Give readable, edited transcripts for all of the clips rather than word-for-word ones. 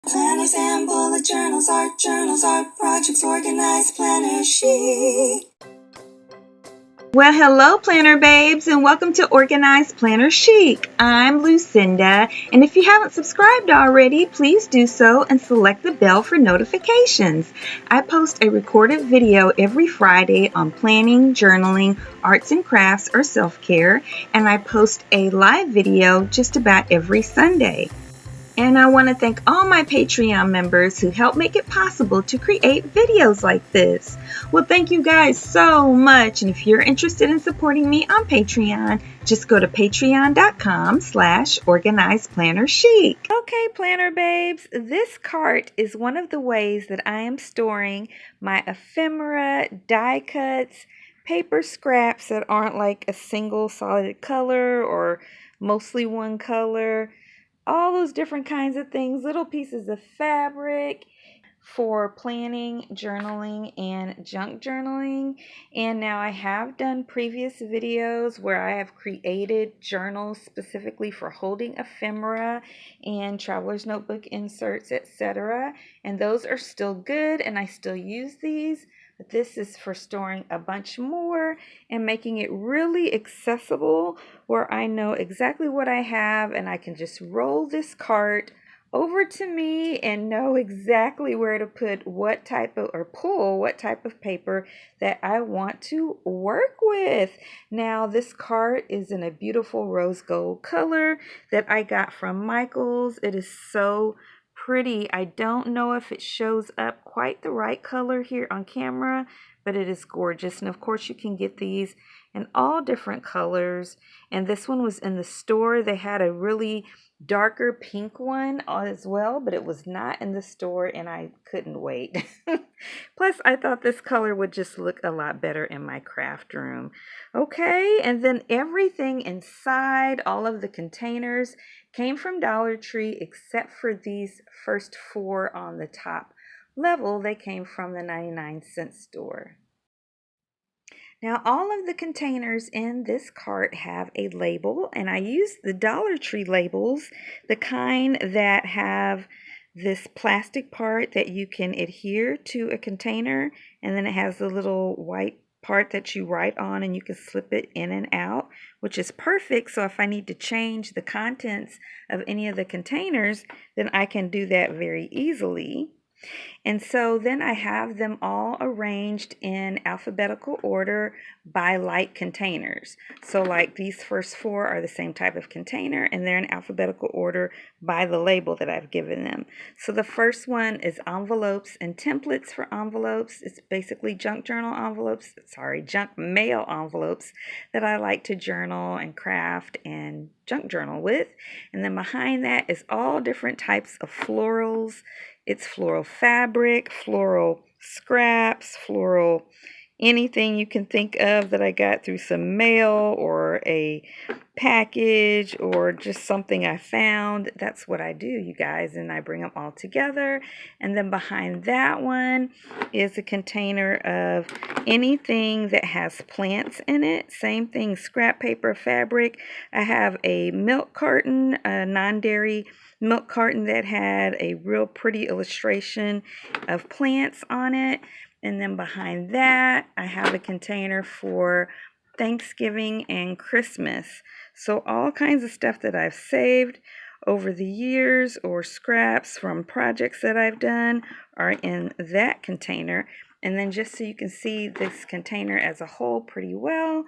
Planners and bullet journals, art projects organized, planner chic. Well, hello, Planner Babes, and welcome to Organized Planner Chic. I'm Lucinda, and if you haven't subscribed already, please do so and select the bell for notifications. I post a recorded video every Friday on planning, journaling, arts and crafts, or self-care, and I post a live video just about every Sunday. And I want to thank all my Patreon members who help make it possible to create videos like this. Well, thank you guys so much. And if you're interested in supporting me on Patreon, just go to patreon.com/organizedplannerchic. Okay, Planner Babes, this cart is one of the ways that I am storing my ephemera, die cuts, paper scraps that aren't like a single solid color or mostly one color, all those different kinds of things, little pieces of fabric for planning, journaling, and junk journaling. And now I have done previous videos where I have created journals specifically for holding ephemera and traveler's notebook inserts, etc. And those are still good, and I still use these. But this is for storing a bunch more and making it really accessible, where I know exactly what I have and I can just roll this cart over to me and know exactly where to put what type of, or pull what type of paper that I want to work with. Now, this cart is in a beautiful rose gold color that I got from Michael's. It is so pretty. I don't know if it shows up quite the right color here on camera, but it is gorgeous. And of course, you can get these in all different colors. And this one was in the store. They had a really darker pink one as well, but it was not in the store and I couldn't wait. Plus, I thought this color would just look a lot better in my craft room. Okay, and then everything inside, all of the containers, came from Dollar Tree except for these first four on the top level. They came from the 99-cent store. Now, all of the containers in this cart have a label, and I use the Dollar Tree labels, the kind that have this plastic part that you can adhere to a container, and then it has the little white part that you write on and you can slip it in and out, which is perfect. So if I need to change the contents of any of the containers, then I can do that very easily. And so then I have them all arranged in alphabetical order by light containers. So like these first four are the same type of container and they're in alphabetical order by the label that I've given them. So the first one is envelopes and templates for envelopes. It's basically junk mail envelopes that I like to journal and craft and junk journal with. And then behind that is all different types of florals. It's floral fabric, floral scraps, floral anything you can think of that I got through some mail or a package or just something I found. That's what I do, you guys, and I bring them all together. And then behind that one is a container of anything that has plants in it. Same thing, scrap paper, fabric. I have a milk carton, a non-dairy milk carton that had a real pretty illustration of plants on it. And then behind that, I have a container for Thanksgiving and Christmas. So all kinds of stuff that I've saved over the years or scraps from projects that I've done are in that container. And then just so you can see this container as a whole pretty well,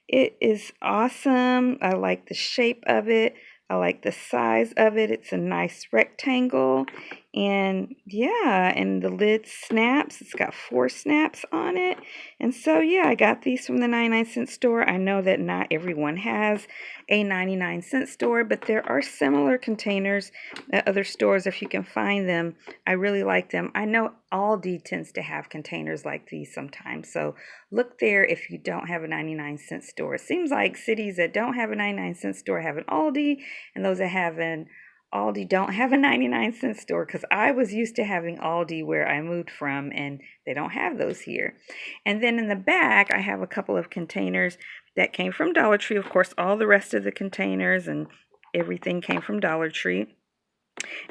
it is awesome. I like the shape of it. I like the size of it. It's a nice rectangle. And yeah, and the lid snaps. It's got 4 snaps on it. And so yeah, I got these from the 99-cent store. I know that not everyone has a 99-cent store, but there are similar containers at other stores if you can find them. I really like them. I know Aldi tends to have containers like these sometimes. So look there if you don't have a 99-cent store. It seems like cities that don't have a 99-cent store have an Aldi, and those that have an Aldi don't have a 99-cent store, because I was used to having Aldi where I moved from, and they don't have those here. And then in the back, I have a couple of containers that came from Dollar Tree. Of course, all the rest of the containers and everything came from Dollar Tree.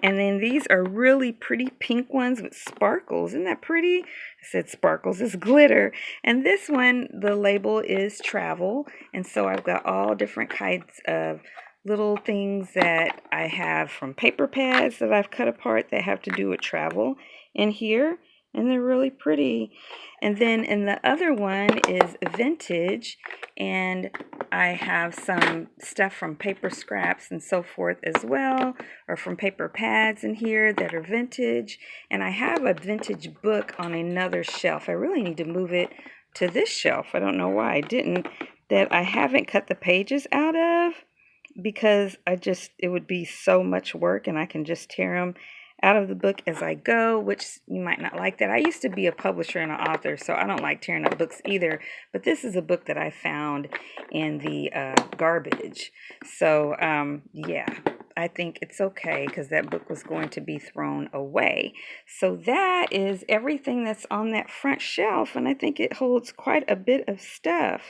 And then these are really pretty pink ones with sparkles. Isn't that pretty? I said sparkles is glitter. And this one, the label is travel. And so I've got all different kinds of little things that I have from paper pads that I've cut apart that have to do with travel in here. And they're really pretty. And then in the other one is vintage. And I have some stuff from paper scraps and so forth as well, or from paper pads in here that are vintage. And I have a vintage book on another shelf. I really need to move it to this shelf. I don't know why I didn't, that I haven't cut the pages out of, because it would be so much work, and I can just tear them out of the book as I go, which you might not like that. I used to be a publisher and an author, so I don't like tearing up books either, but this is a book that I found in the garbage. So yeah, I think it's okay because that book was going to be thrown away. So that is everything that's on that front shelf, and I think it holds quite a bit of stuff.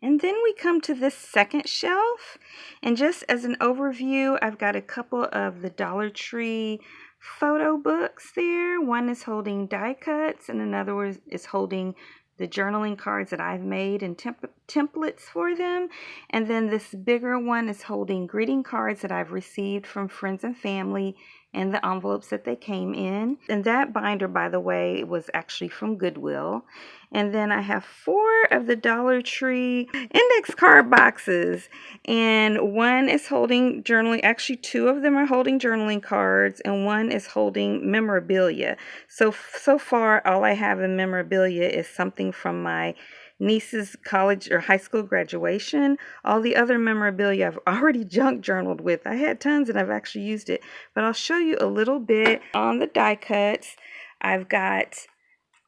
And then we come to this second shelf, and just as an overview, I've got a couple of the Dollar Tree photo books there. One is holding die cuts, and another one is holding the journaling cards that I've made and templates for them. And then this bigger one is holding greeting cards that I've received from friends and family and the envelopes that they came in. And that binder, by the way, was actually from Goodwill. And then I have 4 of the Dollar Tree index card boxes, and one is holding journaling, actually 2 of them are holding journaling cards, and one is holding memorabilia. So far all I have in memorabilia is something from my niece's college or high school graduation. All the other memorabilia I've already junk journaled with. I had tons and I've actually used it, but I'll show you a little bit on the die cuts. I've got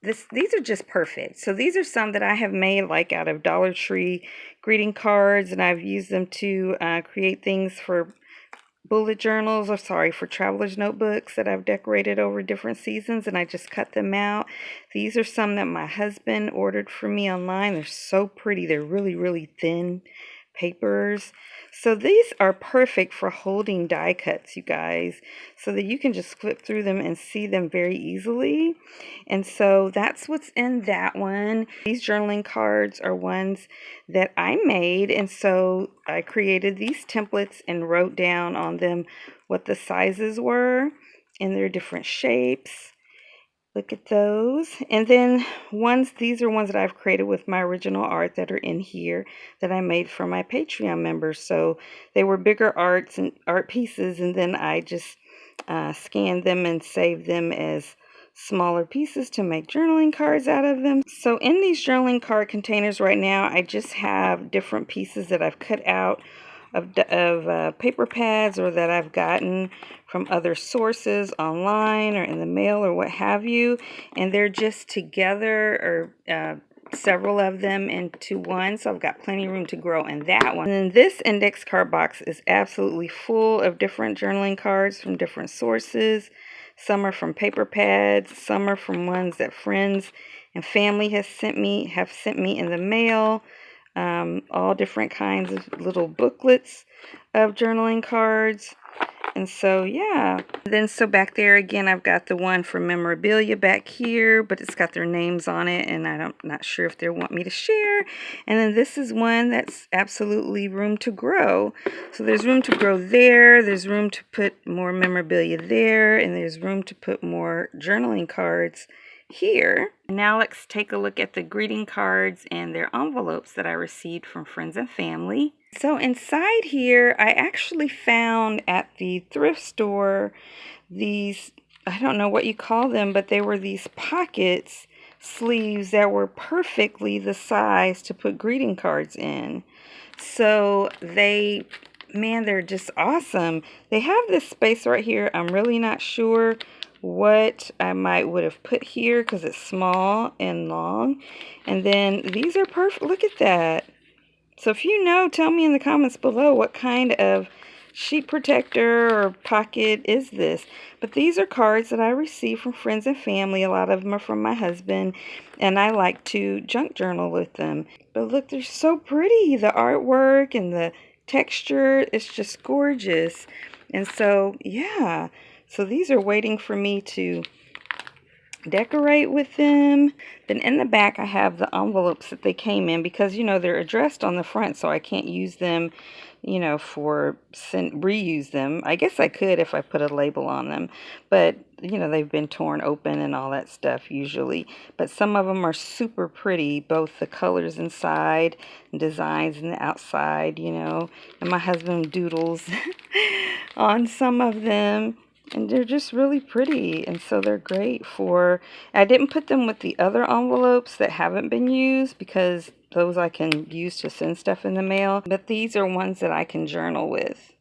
these are just perfect. So these are some that I have made like out of Dollar Tree greeting cards, and I've used them to create things for bullet journals, or sorry, for traveler's notebooks that I've decorated over different seasons, and I just cut them out. These are some that my husband ordered for me online. They're so pretty. They're really, really thin papers. So these are perfect for holding die cuts, you guys, so that you can just flip through them and see them very easily. And so that's what's in that one. These journaling cards are ones that I made, and so I created these templates and wrote down on them what the sizes were and their different shapes. Look at those. And then these are ones that I've created with my original art that are in here that I made for my Patreon members. So they were bigger art pieces, and then I just scanned them and saved them as smaller pieces to make journaling cards out of them. So in these journaling card containers right now, I just have different pieces that I've cut out of paper pads, or that I've gotten from other sources online or in the mail or what have you, and they're just together, or several of them into one, so I've got plenty of room to grow in that one. And then this index card box is absolutely full of different journaling cards from different sources. Some are from paper pads, some are from ones that friends and family have sent me in the mail. All different kinds of little booklets of journaling cards. And so, yeah. Then, so back there again, I've got the one for memorabilia back here, but it's got their names on it, and I'm not sure if they want me to share. And then this is one that's absolutely room to grow. So there's room to grow there, there's room to put more memorabilia there, and there's room to put more journaling cards here. Now let's take a look at the greeting cards and their envelopes that I received from friends and family. So inside here, I actually found at the thrift store these, I don't know what you call them, but they were these pockets, sleeves that were perfectly the size to put greeting cards in. So they're just awesome. They have this space right here. I'm really not sure what I would have put here because it's small and long. And then these are perfect. Look at that. So if you know, tell me in the comments below what kind of sheet protector or pocket is this. But these are cards that I received from friends and family. A lot of them are from my husband, and I like to junk journal with them. But look, they're so pretty. The artwork and the texture, it's just gorgeous. And so, yeah, so these are waiting for me to decorate with them. Then in the back I have the envelopes that they came in because, you know, they're addressed on the front, so I can't use them, you know, reuse them. I guess I could if I put a label on them, but you know, they've been torn open and all that stuff usually. But some of them are super pretty, both the colors inside and designs in the outside, you know, and my husband doodles on some of them. And they're just really pretty, and so they're great for, I didn't put them with the other envelopes that haven't been used because those I can use to send stuff in the mail, but these are ones that I can journal with.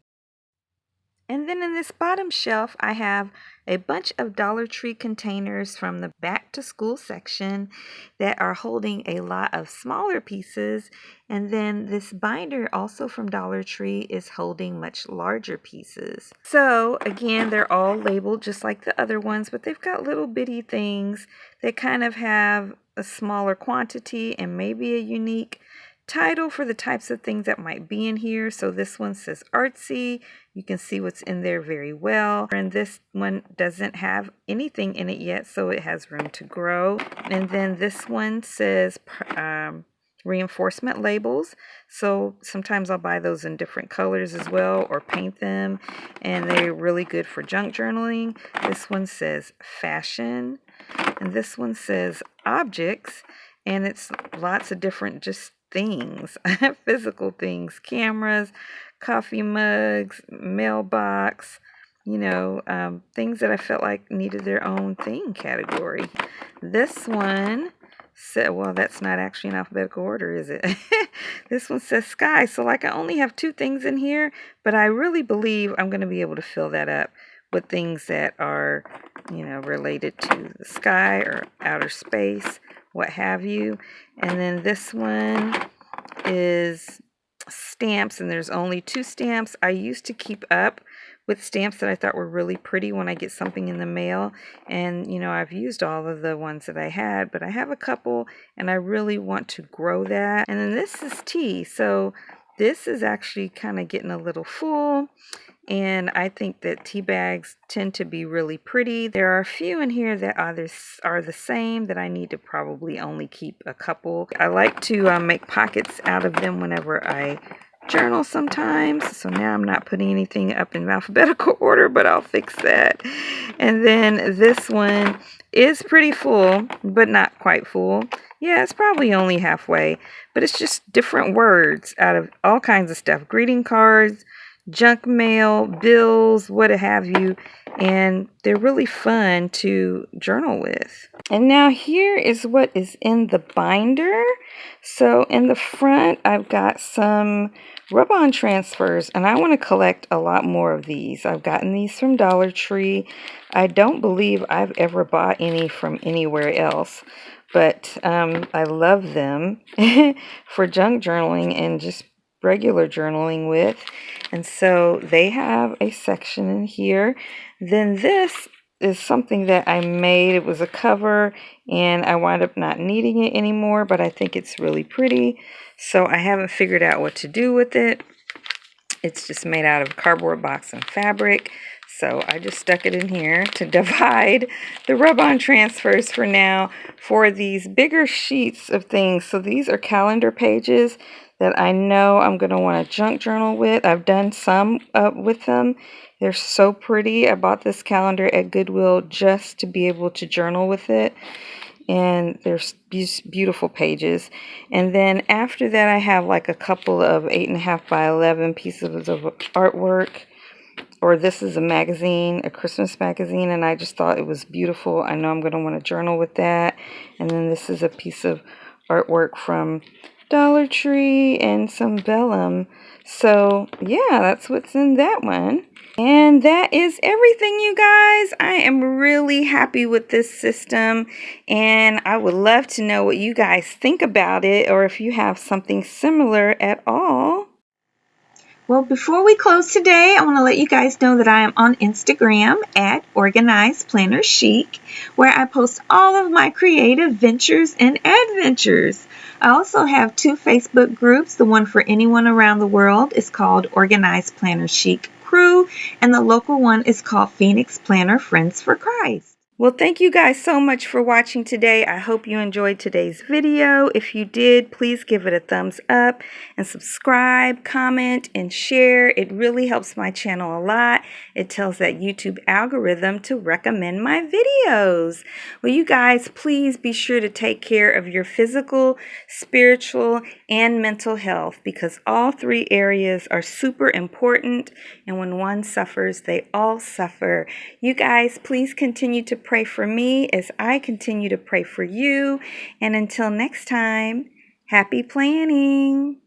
And then in this bottom shelf, I have a bunch of Dollar Tree containers from the back to school section that are holding a lot of smaller pieces. And then this binder, also from Dollar Tree, is holding much larger pieces. So again, they're all labeled just like the other ones, but they've got little bitty things that kind of have a smaller quantity and maybe a unique title for the types of things that might be in here. So this one says artsy. You can see what's in there very well. And this one doesn't have anything in it yet, so it has room to grow. And then this one says reinforcement labels. So sometimes I'll buy those in different colors as well or paint them. And they're really good for junk journaling. This one says fashion. And this one says objects. And it's lots of different just things, physical things, cameras, coffee mugs, mailbox, you know, things that I felt like needed their own thing category. This one said, well, that's not actually in alphabetical order, is it? This one says sky. So like I only have 2 things in here, but I really believe I'm going to be able to fill that up with things that are, you know, related to the sky or outer space, what have you. And then this one is stamps, and there's only 2 stamps. I used to keep up with stamps that I thought were really pretty when I get something in the mail, and you know, I've used all of the ones that I had, but I have a couple and I really want to grow that. And then this is tea, so this is actually kind of getting a little full. And I think that tea bags tend to be really pretty. There are a few in here that are the same that I need to probably only keep a couple. I like to make pockets out of them whenever I journal sometimes. So now I'm not putting anything up in alphabetical order, but I'll fix that. And then this one is pretty full, but not quite full. Yeah, it's probably only halfway, but it's just different words out of all kinds of stuff. Greeting cards, junk mail, bills, what have you, and they're really fun to journal with. And now here is what is in the binder. So in the front, I've got some rub-on transfers, and I want to collect a lot more of these. I've gotten these from Dollar Tree. I don't believe I've ever bought any from anywhere else, but I love them for junk journaling and just regular journaling with. And so they have a section in here. Then this is something that I made. It was a cover and I wound up not needing it anymore, but I think it's really pretty. So I haven't figured out what to do with it. It's just made out of cardboard box and fabric. So I just stuck it in here to divide the rub-on transfers for now for these bigger sheets of things. So these are calendar pages that I know I'm going to want to junk journal with. I've done some with them. They're so pretty. I bought this calendar at Goodwill just to be able to journal with it. And there's these beautiful pages. And then after that, I have like a couple of 8.5 by 11 pieces of artwork. Or this is a magazine, a Christmas magazine, and I just thought it was beautiful. I know I'm going to want to journal with that. And then this is a piece of artwork from Dollar Tree and some vellum. So yeah, that's what's in that one. And that is everything, you guys. I am really happy with this system, and I would love to know what you guys think about it, or if you have something similar at all. Well, before we close today, I want to let you guys know that I am on Instagram at Organized Planner Chic, where I post all of my creative ventures and adventures. I also have 2 Facebook groups. The one for anyone around the world is called Organized Planner Chic Crew, and the local one is called Phoenix Planner Friends for Christ. Well, thank you guys so much for watching today. I hope you enjoyed today's video. If you did, please give it a thumbs up and subscribe, comment, and share. It really helps my channel a lot. It tells that YouTube algorithm to recommend my videos. Well, you guys, please be sure to take care of your physical, spiritual, and mental health, because all three areas are super important, and when one suffers, they all suffer. You guys, please continue to pray for me as I continue to pray for you. And until next time, happy planning.